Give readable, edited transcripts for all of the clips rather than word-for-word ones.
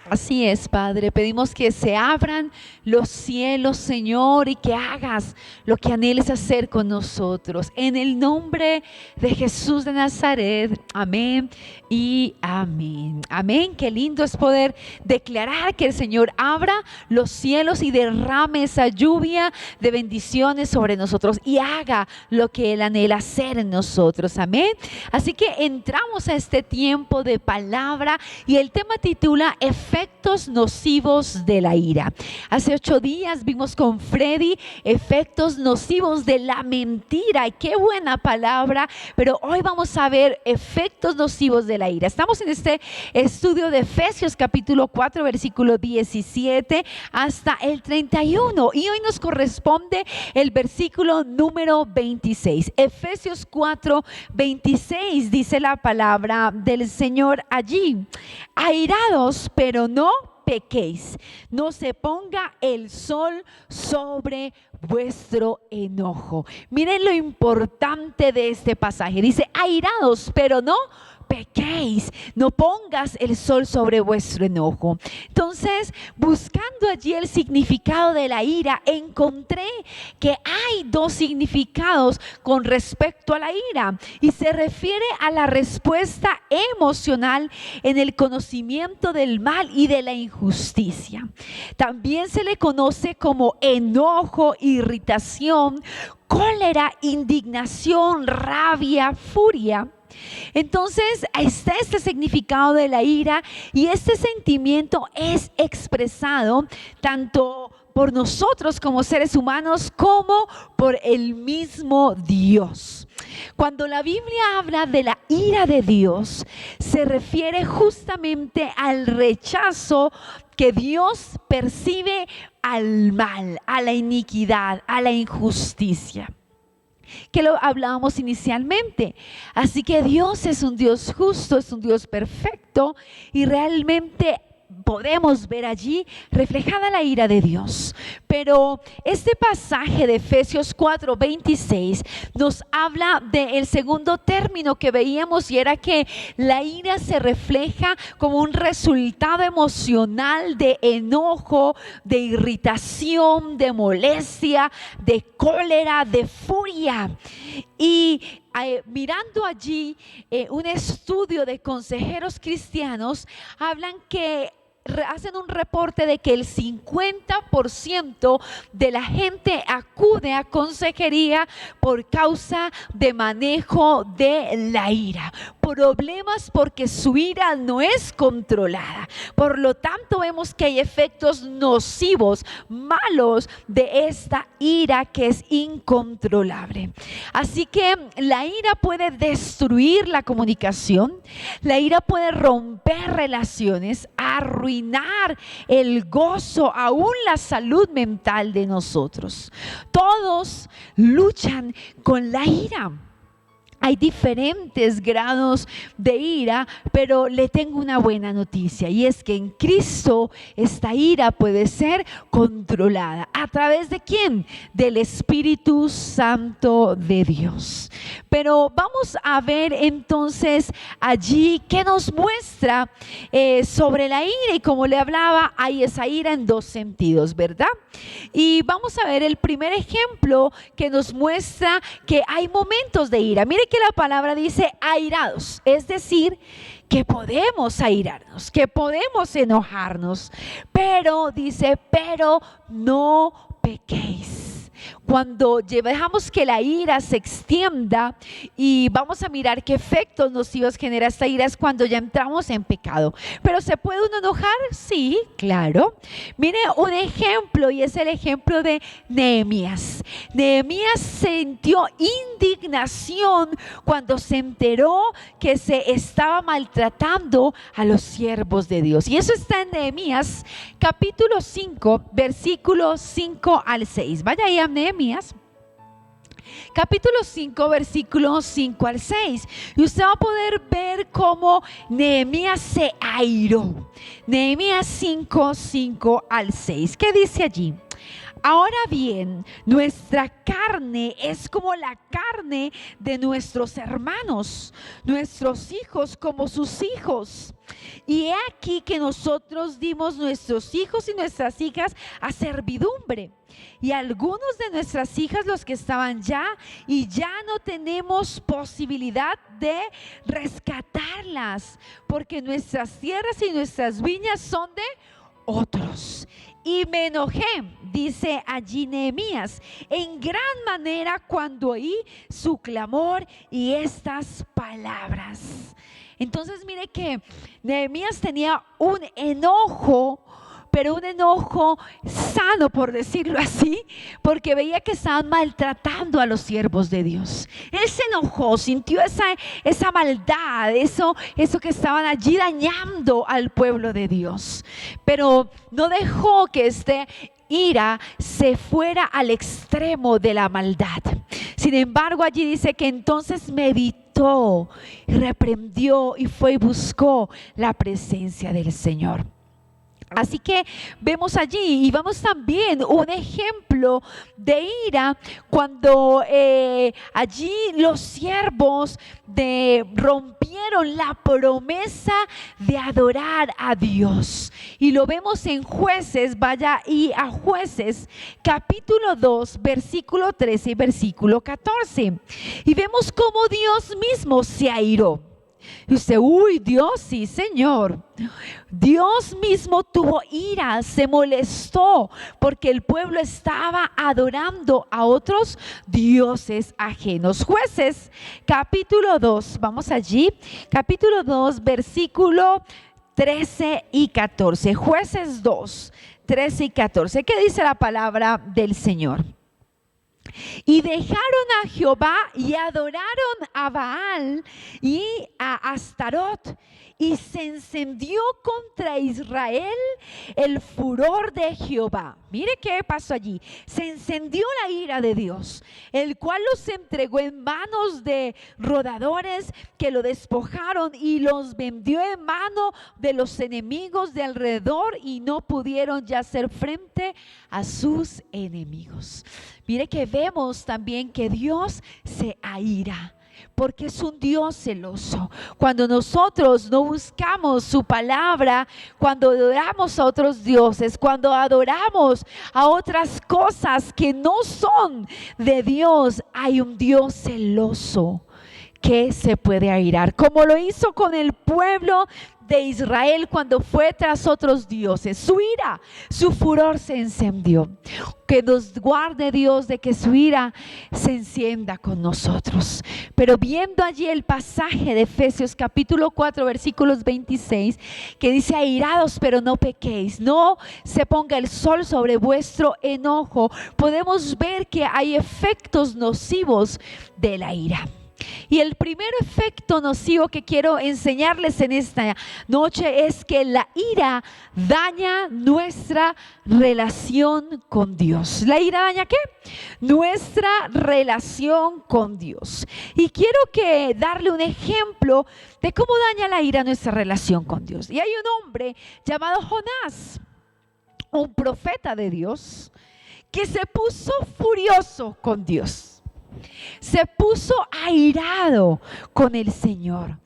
Así es, Padre. Pedimos que se abran los cielos, Señor, y que hagas lo que anheles hacer con nosotros. En el nombre de Jesús de Nazaret. Amén y amén. Amén. Qué lindo es poder declarar que el Señor abra los cielos y derrame esa lluvia de bendiciones sobre nosotros y haga lo que Él anhela hacer en nosotros. Amén. Así que entramos a este tiempo de palabra y el tema titula Efectos nocivos de la ira. Hace 8 días vimos con Freddy efectos nocivos de la mentira. Y qué buena palabra, pero hoy vamos a ver efectos nocivos de la ira. Estamos en este estudio de Efesios capítulo 4 versículo 17 hasta el 31 y hoy nos corresponde el versículo número 26. Efesios 4, 26 dice la palabra del Señor allí: airados, pero no pequéis, no se ponga el sol sobre vuestro enojo. Miren lo importante de este pasaje. Dice airados, pero no pequéis, no pongas el sol sobre vuestro enojo. Entonces, buscando allí el significado de la ira, encontré que hay 2 significados con respecto a la ira y se refiere a la respuesta emocional en el conocimiento del mal y de la injusticia. También se le conoce como enojo, irritación, cólera, indignación, rabia, furia. Entonces está este significado de la ira y este sentimiento es expresado tanto por nosotros como seres humanos como por el mismo Dios. Cuando la Biblia habla de la ira de Dios, se refiere justamente al rechazo que Dios percibe al mal, a la iniquidad, a la injusticia, que lo hablábamos inicialmente. Así que Dios es un Dios justo, es un Dios perfecto y realmente podemos ver allí reflejada la ira de Dios. Pero este pasaje de Efesios 4, 26 nos habla del segundo término que veíamos y era que la ira se refleja como un resultado emocional de enojo, de irritación, de molestia, de cólera, de furia. Y mirando allí un estudio de consejeros cristianos, hablan que hacen un reporte de que el 50% de la gente acude a consejería por causa de manejo de la ira, problemas porque su ira no es controlada. Por lo tanto, vemos que hay efectos nocivos, malos de esta ira que es incontrolable. Así que la ira puede destruir la comunicación, la ira puede romper relaciones, arruinar el gozo, aún la salud mental de nosotros. Todos luchan con la ira. Hay diferentes grados de ira, pero le tengo una buena noticia y es que en Cristo esta ira puede ser controlada. ¿A través de quién? Del Espíritu Santo de Dios. Pero vamos a ver entonces allí qué nos muestra sobre la ira, y como le hablaba, hay esa ira en 2 sentidos, ¿verdad? Y vamos a ver el primer ejemplo que nos muestra que hay momentos de ira. Mire que la palabra dice airados, es decir, que podemos airarnos, que podemos enojarnos, pero dice, pero no pequéis. Cuando dejamos que la ira se extienda y vamos a mirar qué efectos nocivos genera esta ira, es cuando ya entramos en pecado. Pero ¿se puede uno enojar? Sí, claro. Mire un ejemplo y es el ejemplo de Nehemías. Nehemías sintió indignación cuando se enteró que se estaba maltratando a los siervos de Dios. Y eso está en Nehemías capítulo 5, versículos 5 al 6. Vaya ahí a Nehemías capítulo 5 versículos 5 al 6 y usted va a poder ver cómo Nehemías se airó. Nehemías 5, 5 al 6. ¿Qué dice allí? Ahora bien, nuestra carne es como la carne de nuestros hermanos, nuestros hijos como sus hijos. Y he aquí que nosotros dimos nuestros hijos y nuestras hijas a servidumbre. Y algunos de nuestras hijas, los que estaban ya, y ya no tenemos posibilidad de rescatarlas, porque nuestras tierras y nuestras viñas son de otros. Y me enojé, dice allí Nehemías, en gran manera cuando oí su clamor y estas palabras. Entonces mire que Nehemías tenía un enojo, pero un enojo sano, por decirlo así, porque veía que estaban maltratando a los siervos de Dios. Él se enojó, sintió esa maldad, eso que estaban allí dañando al pueblo de Dios, pero no dejó que este ira se fuera al extremo de la maldad. Sin embargo, allí dice que entonces meditó, reprendió y fue y buscó la presencia del Señor. Así que vemos allí y vamos también un ejemplo de ira cuando allí los siervos rompieron la promesa de adorar a Dios. Y lo vemos en Jueces, vaya y a Jueces capítulo 2 versículo 13 y versículo 14. Y vemos cómo Dios mismo se airó. Y usted, Dios, sí, Señor. Dios mismo tuvo ira, se molestó porque el pueblo estaba adorando a otros dioses ajenos. Jueces, capítulo 2, vamos allí, capítulo 2, versículo 13 y 14. Jueces 2, 13 y 14. ¿Qué dice la palabra del Señor? Y dejaron a Jehová y adoraron a Baal y a Astarot, y se encendió contra Israel el furor de Jehová. Mire qué pasó allí. Se encendió la ira de Dios, el cual los entregó en manos de rodadores que lo despojaron y los vendió en mano de los enemigos de alrededor, y no pudieron ya hacer frente a sus enemigos. Mire que vemos también que Dios se aira, porque es un Dios celoso. Cuando nosotros no buscamos su palabra, cuando adoramos a otros dioses, cuando adoramos a otras cosas que no son de Dios, hay un Dios celoso que se puede airar, como lo hizo con el pueblo de Israel cuando fue tras otros dioses. Su ira, su furor se encendió. Que nos guarde Dios de que su ira se encienda con nosotros. Pero viendo allí el pasaje de Efesios capítulo 4 versículos 26, que dice: airados pero no pequéis, no se ponga el sol sobre vuestro enojo, podemos ver que hay efectos nocivos de la ira. Y el primer efecto nocivo que quiero enseñarles en esta noche es que la ira daña nuestra relación con Dios. ¿La ira daña qué? Nuestra relación con Dios. Y quiero darle un ejemplo de cómo daña la ira nuestra relación con Dios. Y hay un hombre llamado Jonás, un profeta de Dios, que se puso furioso con Dios. Se puso airado con el Señor,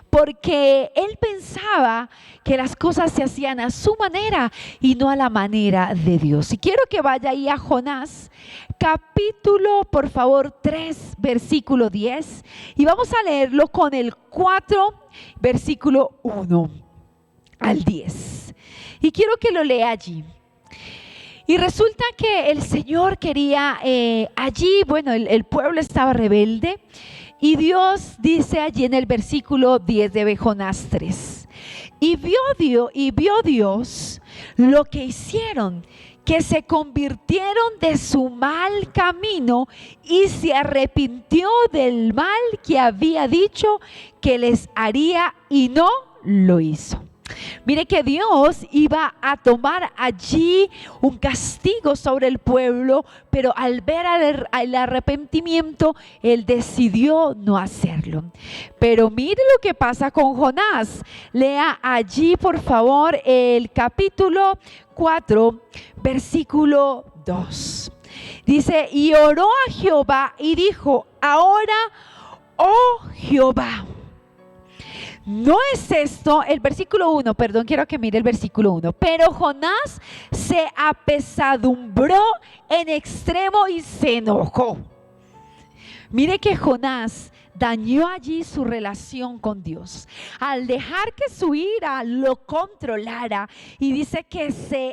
porque él pensaba que las cosas se hacían a su manera y no a la manera de Dios. Y quiero que vaya ahí a Jonás, capítulo, por favor, 3, versículo 10, y vamos a leerlo con el 4, versículo 1 al 10. Y quiero que lo lea allí. Y resulta que el Señor quería allí, bueno, el pueblo estaba rebelde, y Dios dice allí en el versículo 10 de Jonás 3, y vio Dios lo que hicieron, que se convirtieron de su mal camino y se arrepintió del mal que había dicho que les haría, y no lo hizo. Mire que Dios iba a tomar allí un castigo sobre el pueblo, pero al ver el arrepentimiento, Él decidió no hacerlo. Pero mire lo que pasa con Jonás. Lea allí, por favor, el capítulo 4, versículo 2. Dice: y oró a Jehová y dijo: ahora, oh Jehová, ¿no es esto? El versículo 1, perdón, quiero que mire el versículo 1. Pero Jonás se apesadumbró en extremo y se enojó. Mire que Jonás dañó allí su relación con Dios al dejar que su ira lo controlara, y dice que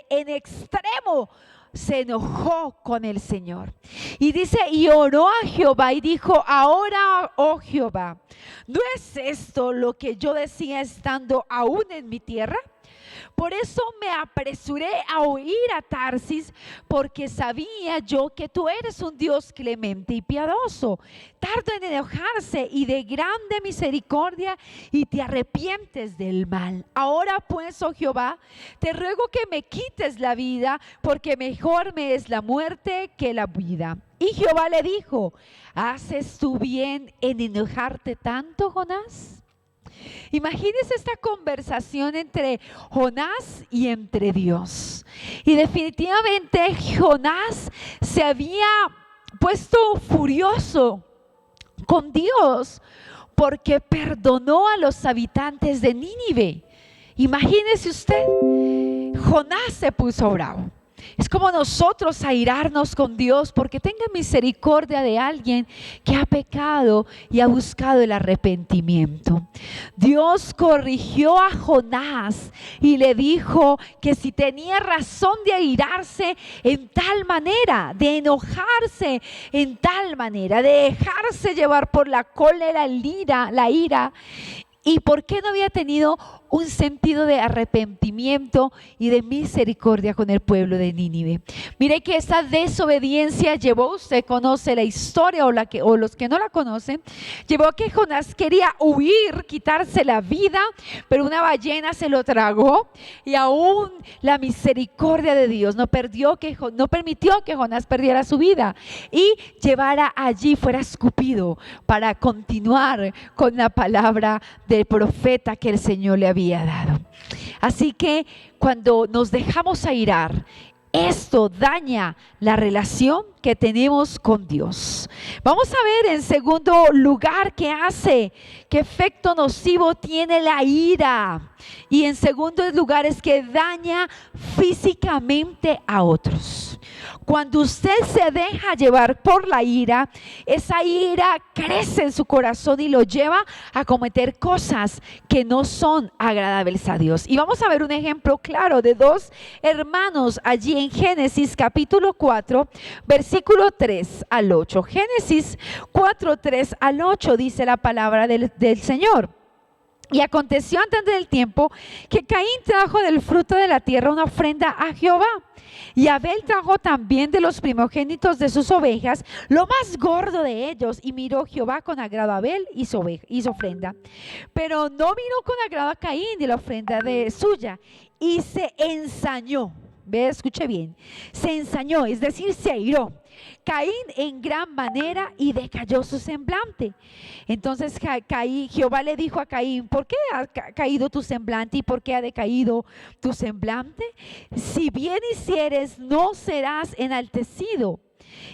en extremo se enojó con el Señor. Y dice, y oró a Jehová y dijo: ahora, oh Jehová, ¿no es esto lo que yo decía estando aún en mi tierra? Por eso me apresuré a huir a Tarsis, porque sabía yo que tú eres un Dios clemente y piadoso, tardo en enojarse y de grande misericordia, y te arrepientes del mal. Ahora pues, oh Jehová, te ruego que me quites la vida, porque mejor me es la muerte que la vida. Y Jehová le dijo: ¿haces tú bien en enojarte tanto, Jonás? Imagínese esta conversación entre Jonás y entre Dios. Y definitivamente Jonás se había puesto furioso con Dios porque perdonó a los habitantes de Nínive. Imagínese usted, Jonás se puso bravo. Es como nosotros airarnos con Dios porque tenga misericordia de alguien que ha pecado y ha buscado el arrepentimiento. Dios corrigió a Jonás y le dijo que si tenía razón de airarse en tal manera, de enojarse en tal manera, de dejarse llevar por la cólera, la ira, y por qué no había tenido un sentido de arrepentimiento y de misericordia con el pueblo de Nínive. Mire que esa desobediencia llevó, usted conoce la historia o los que no la conocen, llevó a que Jonás quería huir, quitarse la vida, pero una ballena se lo tragó, y aún la misericordia de Dios no permitió que Jonás perdiera su vida y fuera escupido para continuar con la palabra del profeta que el Señor le había dado. Así que cuando nos dejamos airar, esto daña la relación que tenemos con Dios. Vamos a ver en segundo lugar qué efecto nocivo tiene la ira. Y en segundo lugar es que daña físicamente a otros. Cuando usted se deja llevar por la ira, esa ira crece en su corazón y lo lleva a cometer cosas que no son agradables a Dios. Y vamos a ver un ejemplo claro de dos hermanos allí en Génesis capítulo 4, versículo 3 al 8. Génesis 4, 3 al 8 dice la palabra del Señor. Y aconteció antes del tiempo que Caín trajo del fruto de la tierra una ofrenda a Jehová. Y Abel trajo también de los primogénitos de sus ovejas, lo más gordo de ellos. Y miró Jehová con agrado a Abel y su ofrenda. Pero no miró con agrado a Caín y la ofrenda de suya. Y se ensañó. Ve, escuche bien. Se ensañó, es decir, se airó Caín en gran manera y decayó su semblante. Entonces Jehová le dijo a Caín: ¿por qué ha caído tu semblante y por qué ha decaído tu semblante? Si bien hicieres, no serás enaltecido.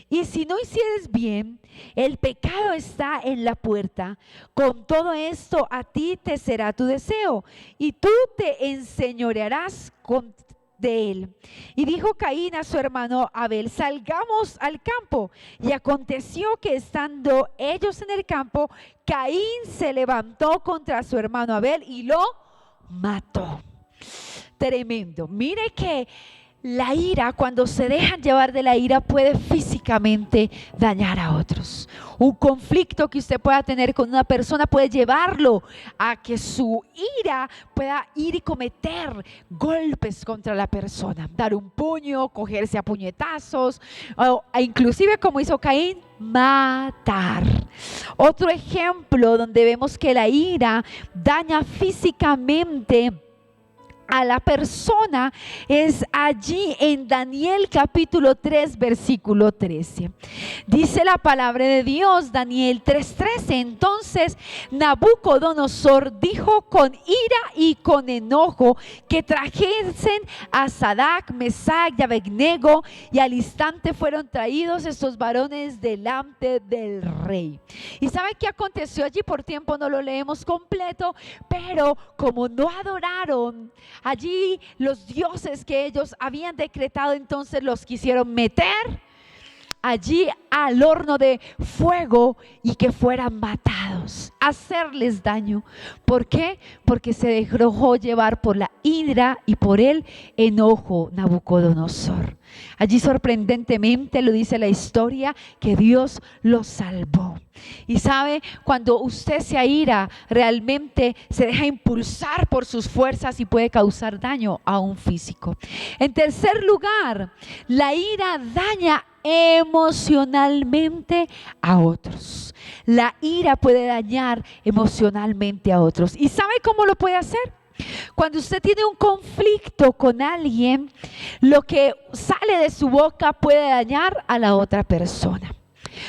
Y si no hicieres bien, el pecado está en la puerta. Con todo esto a ti te será tu deseo y tú te enseñorearás de él. Y dijo Caín a su hermano Abel: salgamos al campo. Y aconteció que estando ellos en el campo, Caín se levantó contra su hermano Abel y lo mató. Tremendo. Mire que la ira, cuando se dejan llevar de la ira, puede físicamente dañar a otros. Un conflicto que usted pueda tener con una persona puede llevarlo a que su ira pueda ir y cometer golpes contra la persona, dar un puño, cogerse a puñetazos, o inclusive, como hizo Caín, matar. Otro ejemplo donde vemos que la ira daña físicamente a la persona es allí en Daniel capítulo 3 versículo 13. Dice la palabra de Dios, Daniel 3:13: entonces Nabucodonosor dijo con ira y con enojo que trajesen a Sadrach, Mesach y Abednego, y al instante fueron traídos estos varones delante del rey. ¿Y sabe qué aconteció allí? Por tiempo no lo leemos completo, pero como no adoraron allí los dioses que ellos habían decretado, entonces los quisieron meter allí al horno de fuego y que fueran matados, hacerles daño. ¿Por qué? Porque se dejó llevar por la ira y por el enojo Nabucodonosor. Allí sorprendentemente lo dice la historia que Dios los salvó. Y sabe, cuando usted se aira, realmente se deja impulsar por sus fuerzas y puede causar daño a un físico. En tercer lugar, la ira daña emocionalmente a otros. La ira puede dañar emocionalmente a otros. ¿Y sabe cómo lo puede hacer? Cuando usted tiene un conflicto con alguien, lo que sale de su boca puede dañar a la otra persona.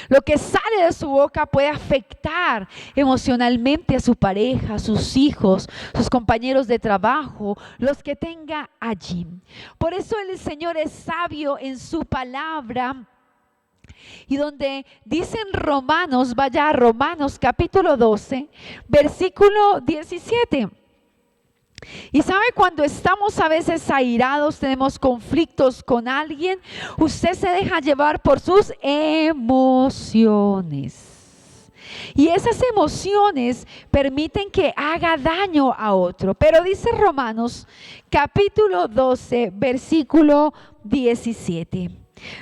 Lo que sale de su boca puede afectar emocionalmente a su pareja, a sus hijos, sus compañeros de trabajo, los que tenga allí. Por eso el Señor es sabio en su palabra. Y donde dicen Romanos, vaya a Romanos capítulo 12, versículo 17. Y sabe, cuando estamos a veces airados, tenemos conflictos con alguien, usted se deja llevar por sus emociones. Y esas emociones permiten que haga daño a otro. Pero dice Romanos capítulo 12, versículo 17.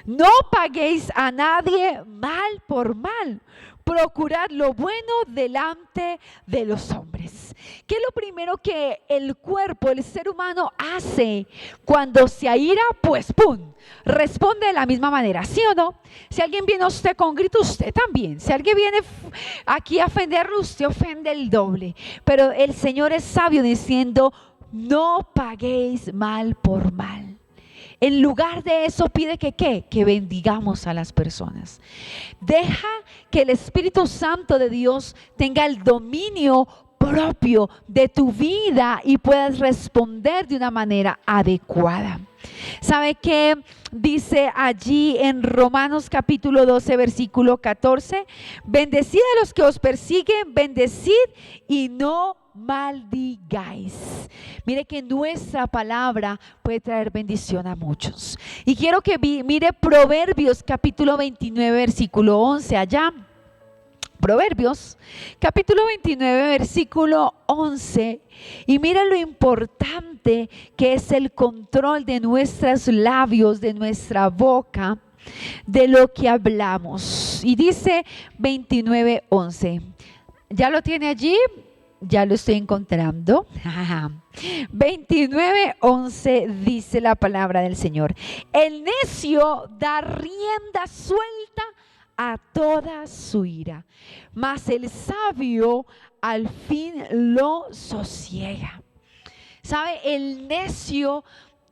No paguéis a nadie mal por mal. Procurad lo bueno delante de los hombres. ¿Qué es lo primero que el cuerpo, el ser humano hace cuando se aira? Pues ¡pum! Responde de la misma manera, ¿sí o no? Si alguien viene a usted con grito, usted también. Si alguien viene aquí a ofenderlo, usted ofende el doble. Pero el Señor es sabio diciendo: no paguéis mal por mal. En lugar de eso pide que bendigamos a las personas. Deja que el Espíritu Santo de Dios tenga el dominio propio de tu vida y puedas responder de una manera adecuada. ¿Sabe qué dice allí en Romanos capítulo 12 versículo 14? Bendecid a los que os persiguen, bendecid y no maldigáis. Mire que nuestra palabra puede traer bendición a muchos. Y quiero que mire Proverbios capítulo 29 versículo 11 allá. Proverbios capítulo 29 versículo 11, y mira lo importante que es el control de nuestros labios, de nuestra boca, de lo que hablamos. Y dice 29:11, ¿ya lo tiene allí? Ya lo estoy encontrando. 29:11 dice la palabra del Señor: el necio da rienda suelta a toda su ira, mas el sabio al fin lo sosiega. ¿Sabe? El necio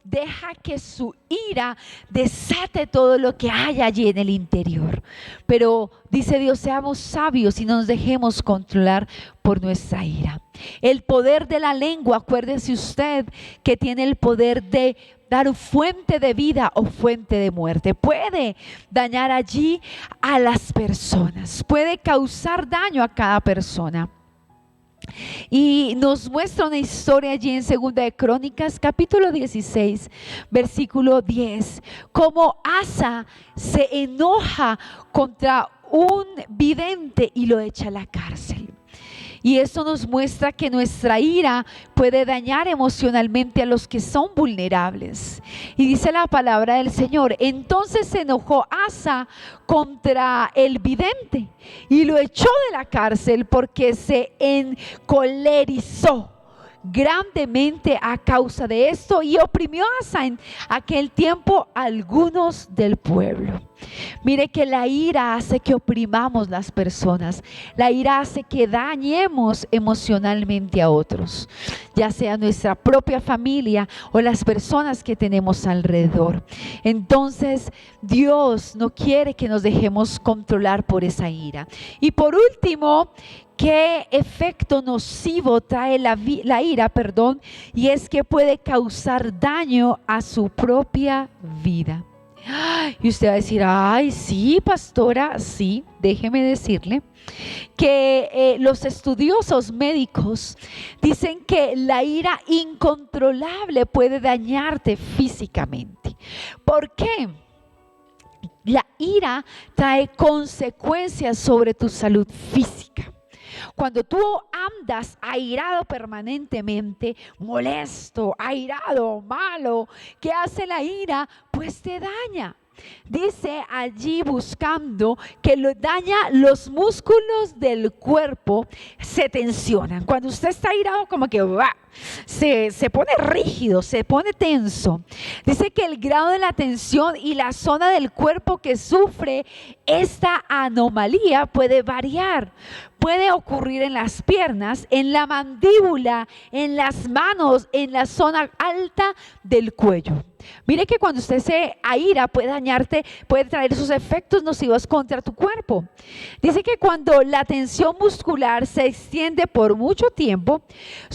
deja que su ira desate todo lo que hay allí en el interior. Pero dice Dios, seamos sabios y no nos dejemos controlar por nuestra ira. El poder de la lengua, acuérdese usted que tiene el poder de dar fuente de vida o fuente de muerte. Puede dañar allí a las personas, puede causar daño a cada persona. Y nos muestra una historia allí en 2 de Crónicas capítulo 16 versículo 10, cómo Asa se enoja contra un vidente y lo echa a la cárcel. Y eso nos muestra que nuestra ira puede dañar emocionalmente a los que son vulnerables. Y dice la palabra del Señor: entonces se enojó Asa contra el vidente y lo echó de la cárcel porque se encolerizó grandemente a causa de esto, y oprimió a Asa en aquel tiempo a algunos del pueblo. Mire que la ira hace que oprimamos las personas. La ira hace que dañemos emocionalmente a otros, ya sea nuestra propia familia o las personas que tenemos alrededor. Entonces, Dios no quiere que nos dejemos controlar por esa ira. Y por último, ¿qué efecto nocivo trae la ira? Y es que puede causar daño a su propia vida. Y usted va a decir, ay, sí, pastora, sí, déjeme decirle que los estudiosos médicos dicen que la ira incontrolable puede dañarte físicamente. ¿Por qué? La ira trae consecuencias sobre tu salud física. Cuando tú andas airado permanentemente, molesto, airado, malo, ¿qué hace la ira? Pues te daña. Dice allí buscando que daña los músculos del cuerpo, se tensionan. Cuando usted está airado, como que se pone rígido, se pone tenso. Dice que el grado de la tensión y la zona del cuerpo que sufre esta anomalía puede variar. Puede ocurrir en las piernas, en la mandíbula, en las manos, en la zona alta del cuello. Mire que cuando usted se aira puede dañarte, puede traer esos efectos nocivos contra tu cuerpo. Dice que cuando la tensión muscular se extiende por mucho tiempo,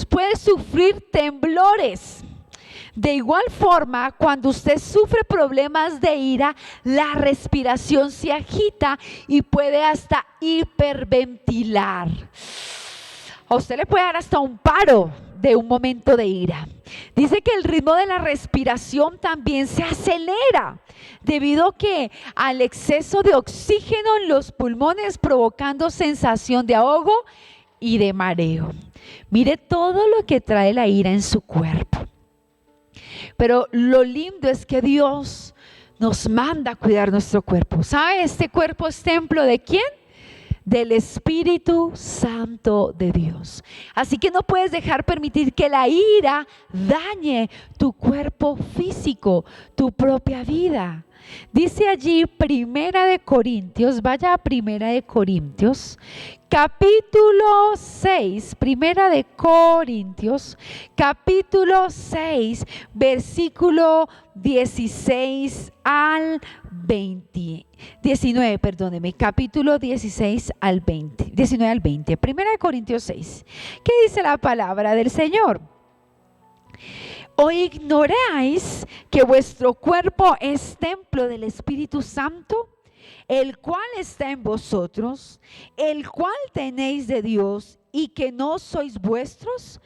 puede sufrir temblores. De igual forma, cuando usted sufre problemas de ira, la respiración se agita y puede hasta hiperventilar. A usted le puede dar hasta un paro de un momento de ira. Dice que el ritmo de la respiración también se acelera debido al exceso de oxígeno en los pulmones, provocando sensación de ahogo y de mareo. Mire todo lo que trae la ira en su cuerpo. Pero lo lindo es que Dios nos manda a cuidar nuestro cuerpo. ¿Sabe? Este cuerpo es templo ¿de quién? Del Espíritu Santo de Dios. Así que no puedes permitir que la ira dañe tu cuerpo físico, tu propia vida. Dice allí Primera de Corintios, vaya a Primera de Corintios, capítulo 6, Primera de Corintios, capítulo 6, versículo 16 al 20. 19, perdóneme, capítulo 16 al 20, 19 al 20, Primera de Corintios 6. ¿Qué dice la palabra del Señor? ¿O ignoráis que vuestro cuerpo es templo del Espíritu Santo, el cual está en vosotros, el cual tenéis de Dios, y que no sois vuestros?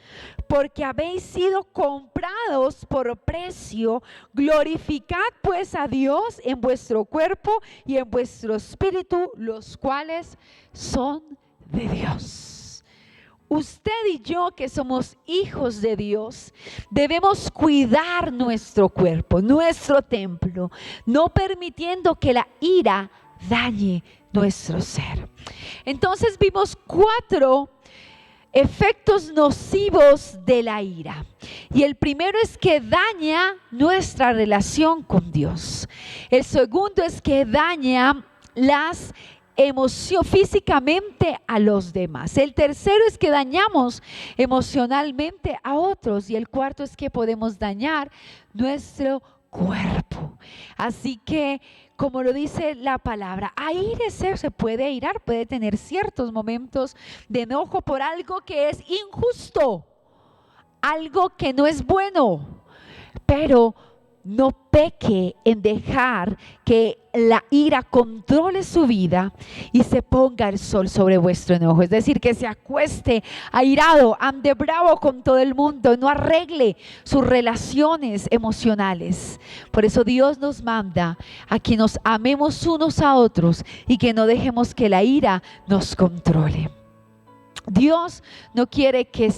Porque habéis sido comprados por precio. Glorificad pues a Dios en vuestro cuerpo y en vuestro espíritu, los cuales son de Dios. Usted y yo, que somos hijos de Dios, debemos cuidar nuestro cuerpo, nuestro templo, no permitiendo que la ira dañe nuestro ser. Entonces vimos 4 efectos nocivos de la ira. Y el primero es que daña nuestra relación con Dios. El segundo es que daña las emoción físicamente a los demás. El tercero es que dañamos emocionalmente a otros, y el cuarto es que podemos dañar nuestro cuerpo. Así que, como lo dice la palabra, aírese, se puede airar, puede tener ciertos momentos de enojo por algo que es injusto, algo que no es bueno, pero no peque en dejar que la ira controle su vida y se ponga el sol sobre vuestro enojo. Es decir, que se acueste airado, ande bravo con todo el mundo, no arregle sus relaciones emocionales. Por eso Dios nos manda a que nos amemos unos a otros y que no dejemos que la ira nos controle. Dios no quiere que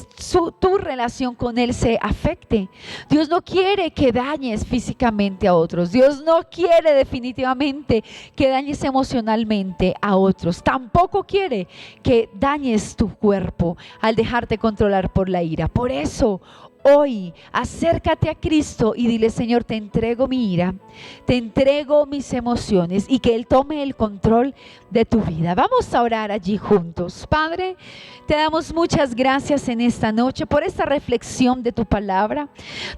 tu relación con Él se afecte. Dios no quiere que dañes físicamente a otros. Dios no quiere definitivamente que dañes emocionalmente a otros. Tampoco quiere que dañes tu cuerpo al dejarte controlar por la ira. Por eso hoy acércate a Cristo y dile: Señor, te entrego mi ira, te entrego mis emociones, y que Él tome el control de tu vida. Vamos a orar allí juntos. Padre, te damos muchas gracias en esta noche por esta reflexión de tu palabra,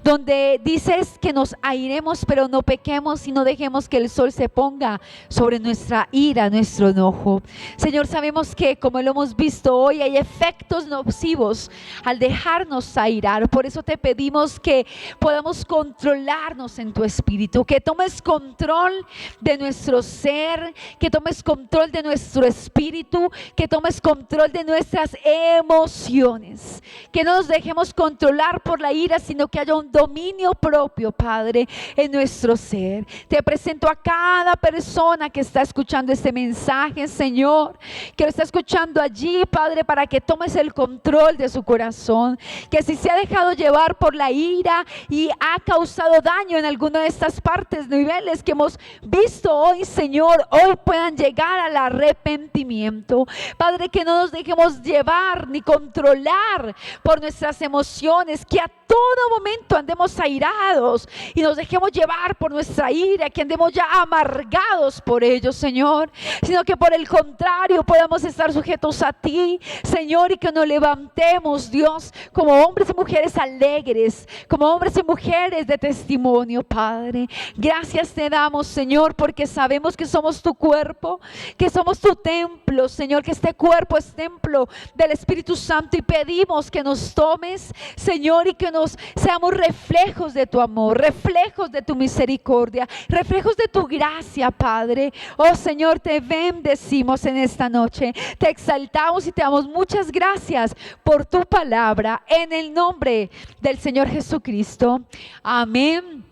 donde dices que nos airemos pero no pequemos, y no dejemos que el sol se ponga sobre nuestra ira, nuestro enojo. Señor, sabemos que, como lo hemos visto hoy, hay efectos nocivos al dejarnos airar. Por eso te pedimos que podamos controlarnos en tu espíritu, que tomes control de nuestro ser, que tomes control de nuestro espíritu, que tomes control de nuestras emociones, que no nos dejemos controlar por la ira, sino que haya un dominio propio, Padre, en nuestro ser. Te presento a cada persona que está escuchando este mensaje, Señor, que lo está escuchando allí, Padre, para que tomes el control de su corazón, que si se ha dejado llevar por la ira y ha causado daño en alguna de estas partes, niveles que hemos visto hoy, Señor, hoy puedan llegar al arrepentimiento. Padre, que no nos dejemos llevar ni controlar por nuestras emociones, que a todo momento andemos airados y nos dejemos llevar por nuestra ira, que andemos ya amargados por ello, Señor, sino que por el contrario podamos estar sujetos a ti, Señor, y que nos levantemos, Dios, como hombres y mujeres alegres, como hombres y mujeres de testimonio, Padre. Gracias te damos, Señor, porque sabemos que somos tu cuerpo, que somos tu templo, Señor, que este cuerpo es templo del Espíritu Santo, y pedimos que nos tomes, Señor, y que nos seamos reflejos de tu amor, reflejos de tu misericordia, reflejos de tu gracia, Padre. Oh Señor, te bendecimos en esta noche, te exaltamos y te damos muchas gracias por tu palabra, en el nombre del Señor Jesucristo. Amén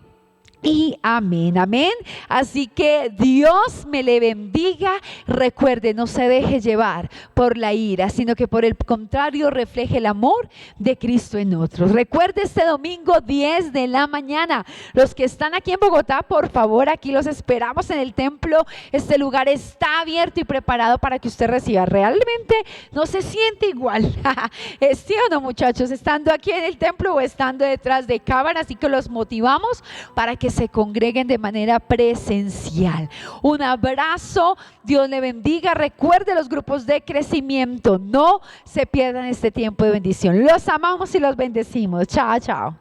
y amén, amén. Así que Dios me le bendiga. Recuerde, no se deje llevar por la ira, sino que por el contrario refleje el amor de Cristo en otros. Recuerde, este domingo 10 de la mañana, los que están aquí en Bogotá, por favor, aquí los esperamos en el templo. Este lugar está abierto y preparado para que usted reciba. Realmente no se siente igual, ¿sí o no, muchachos? Estando aquí en el templo o estando detrás de cámara. Así que los motivamos para que se congreguen de manera presencial. Un abrazo, Dios le bendiga. Recuerde los grupos de crecimiento, no se pierdan este tiempo de bendición. Los amamos y los bendecimos. Chao, chao.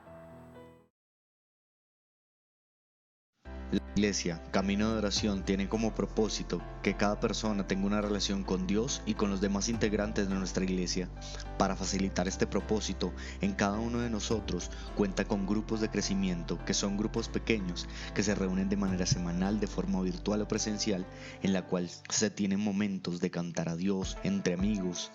La Iglesia Camino de Oración tiene como propósito que cada persona tenga una relación con Dios y con los demás integrantes de nuestra iglesia. Para facilitar este propósito, en cada uno de nosotros cuenta con grupos de crecimiento, que son grupos pequeños que se reúnen de manera semanal, de forma virtual o presencial, en la cual se tienen momentos de cantar a Dios entre amigos,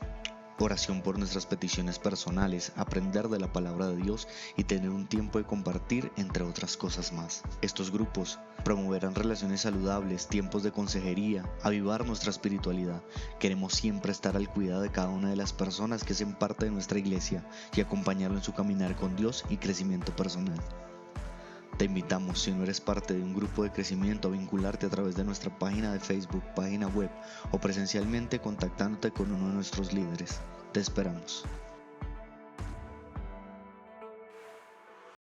oración por nuestras peticiones personales, aprender de la palabra de Dios y tener un tiempo de compartir, entre otras cosas más. Estos grupos promoverán relaciones saludables, tiempos de consejería, avivar nuestra espiritualidad. Queremos siempre estar al cuidado de cada una de las personas que hacen parte de nuestra iglesia y acompañarlo en su caminar con Dios y crecimiento personal. Te invitamos, si no eres parte de un grupo de crecimiento, a vincularte a través de nuestra página de Facebook, página web o presencialmente contactándote con uno de nuestros líderes. Te esperamos.